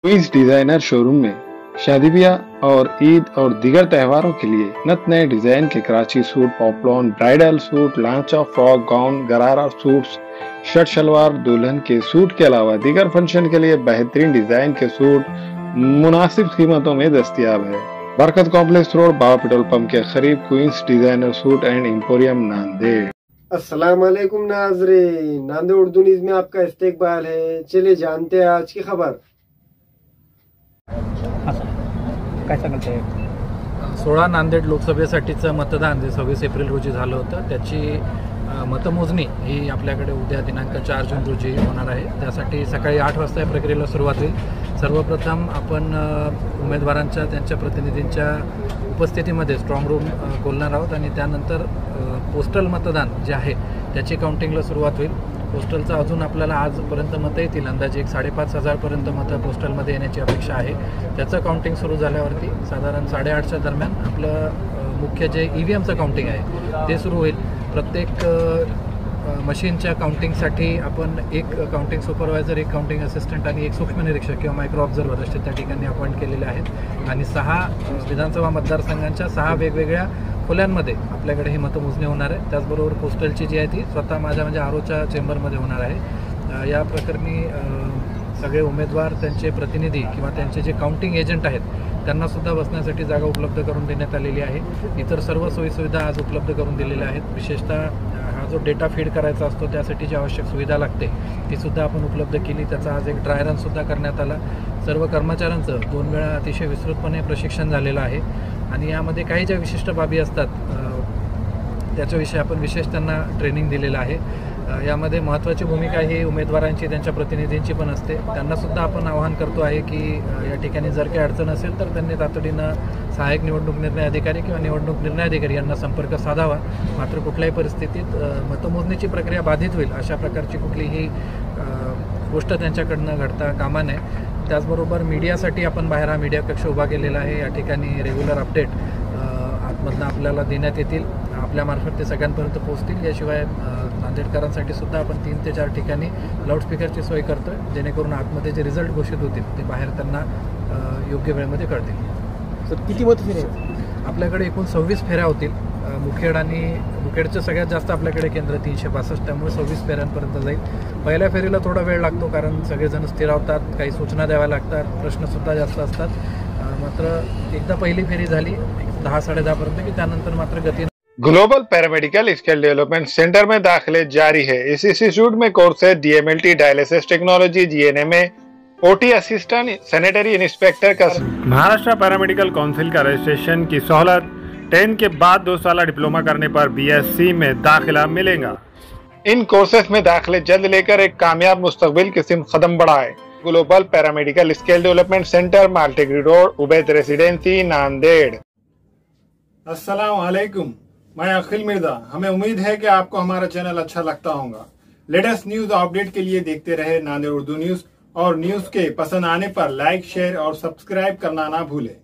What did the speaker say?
Queen's designer showroom में शादी ब्याह और ईद और दीगर त्योहारों के लिए नत नए डिजाइन के कराची सूट, पॉपलॉन, ब्राइडल सूट, लांचा, फ्रॉक, गाउन, गरारा सूट्स, शर्ट शलवार, दुल्हन के सूट के अलावा दीगर फंक्शन के लिए बेहतरीन डिजाइन के सूट मुनासिब कीमतों में दस्तयाब है। बरकत कॉम्प्लेक्स रोड, बाबा पेट्रोल पंप के करीब क्वींस डिजाइनर सूट एंड एम्पोरियम, नांदेड़। अस्सलाम वालेकुम नाज़रीन, नांदेड़ उर्दू न्यूज़ में आपका इस्तकबाल है। चलिए जानते हैं आज की खबर। काय सांगते 16 नांदेड लोकसभेसाठीचं मतदान जे 26 एप्रिल रोजी झालं होतं त्याची मतमोजणी ही आपल्याकडे उद्या दिनांक 4 जून रोजी होणार आहे। त्यासाठी सकाळी 8 वाजता या प्रक्रियेला सुरुवात होईल। सर्वप्रथम आपण उमेदवारांच्या त्यांच्या प्रतिनिधींच्या उपस्थितीमध्ये स्ट्रॉंग रूम खोलणार आहोत आणि त्यानंतर पोस्टल मतदान जे आहे त्याची काउंटिंगला सुरुवात होईल। पोस्टलचं अजून आपल्याला आजपर्यंत मतं येतील, अंदाजे एक 5,500 पर्यंत मतं पोस्टलमध्ये येण्याची अपेक्षा आहे। त्याचं काउंटिंग सुरू झाल्यावरती साधारण 8:30च्या दरम्यान आपलं मुख्य जे EVMचं काउंटिंग आहे ते सुरू होईल। प्रत्येक मशीनच्या काउंटिंगसाठी आपण एक काउंटिंग सुपरवायझर, एक काउंटिंग असिस्टंट आणि एक सूक्ष्म निरीक्षक किंवा मायक्रो ऑब्झर्वर असे त्या ठिकाणी अपॉइंट केलेले आहेत आणि 6 विधानसभा मतदारसंघांच्या 6 वेगवेगळ्या खोल्यांमध्ये आपल्याकडे ही मतमोजणी होणार आहे। त्याचबरोबर पोस्टलची जी आहे ती स्वतः माझ्या म्हणजे आरोच्या चेंबरमध्ये होणार आहे। या प्रकरणी सगळे उमेदवार, त्यांचे प्रतिनिधी किंवा त्यांचे जे काउंटिंग एजंट आहेत त्यांना सुद्धा बसण्यासाठी जागा उपलब्ध करून देण्यात आलेली आहे। इतर सर्व सोयीसुविधा आज उपलब्ध करून दिलेल्या आहेत। विशेषतः हा जो डेटा फीड करायचा असतो त्यासाठी जी आवश्यक सुविधा लागते ती सुद्धा आपण उपलब्ध केली। त्याचा आज एक ड्राय रन सुद्धा करण्यात आला। सर्व कर्मचाऱ्यांचं 2 वेळा अतिशय विस्तृतपणे प्रशिक्षण झालेलं आहे आणि यामध्ये काही ज्या विशिष्ट बाबी असतात त्याच्याविषयी आपण विशेष त्यांना ट्रेनिंग दिलेलं आहे। यामध्ये महत्त्वाची भूमिका ही उमेदवारांची, त्यांच्या प्रतिनिधींची पण असते। त्यांनासुद्धा आपण आवाहन करतो आहे की या ठिकाणी जर काही अडचण असेल तर त्यांनी तातडीनं सहाय्यक निवडणूक निर्णय अधिकारी किंवा निवडणूक निर्णय अधिकारी यांना संपर्क साधावा। मात्र कुठल्याही परिस्थितीत मतमोजणीची प्रक्रिया बाधित होईल अशा प्रकारची कुठलीही गोष्ट त्यांच्याकडनं घडता कामा नये। त्याचबरोबर मीडियासाठी आपण बाहेर हा मीडिया कक्ष उभा केलेला आहे। या ठिकाणी रेग्युलर अपडेट आतमधनं आपल्याला देण्यात येतील, आपल्यामार्फत ते सगळ्यांपर्यंत पोहोचतील। याशिवाय नांदेडकरांसाठी सुद्धा आपण 3 ते 4 ठिकाणी लाऊडस्पीकरची सोय करतोय, जेणेकरून आतमध्ये जे रिझल्ट घोषित होतील ते बाहेर त्यांना योग्य वेळेमध्ये कळतील। सर किती मतफेऱ्या? आपल्याकडे एकूण 26 फेऱ्या होतील। मुखेड आणि मुखेडचं सगळ्यात जास्त आपल्याकडे केंद्र 365, त्यामुळे 26 फेऱ्यांपर्यंत जाईल। पहिल्या फेरीला थोडा वेळ लागतो कारण सगळेजण स्थिरावतात, काही सूचना द्याव्या लागतात, प्रश्नसुद्धा जास्त असतात। मात्र एकदा पहिली फेरी झाली 10-10:30 पर्यंत की त्यानंतर मात्र गती। Global paramedical skill development centre में दाखिले जारी है। इस इंस्टीट्यूट में कोर्स है DMLT, dialysis technology, GNMA, OT assistant, sanitary inspector का। महाराष्ट्र पैरामेडिकल काउंसिल का रजिस्ट्रेशन की सहूलत 10 के बाद 2 साल डिप्लोमा करने पर BSc में दाखिला मिलेगा। इन कोर्सेज में दाखिले जल्द लेकर एक कामयाब मुस्तकबिल की सिमत कदम बढ़ाए। Global paramedical skill development centre, माल्टेगरी रोड, उबैद रेसिडेंसी, नांदेड़। अस्सलाम वालेकुम, मैं अखिल मिर्जा। हमें उम्मीद है कि आपको हमारा चैनल अच्छा लगता होगा। लेटेस्ट न्यूज अपडेट के लिए देखते रहे नांदेड़ उर्दू न्यूज और न्यूज के पसंद आने पर लाइक, शेयर और सब्सक्राइब करना ना भूलें।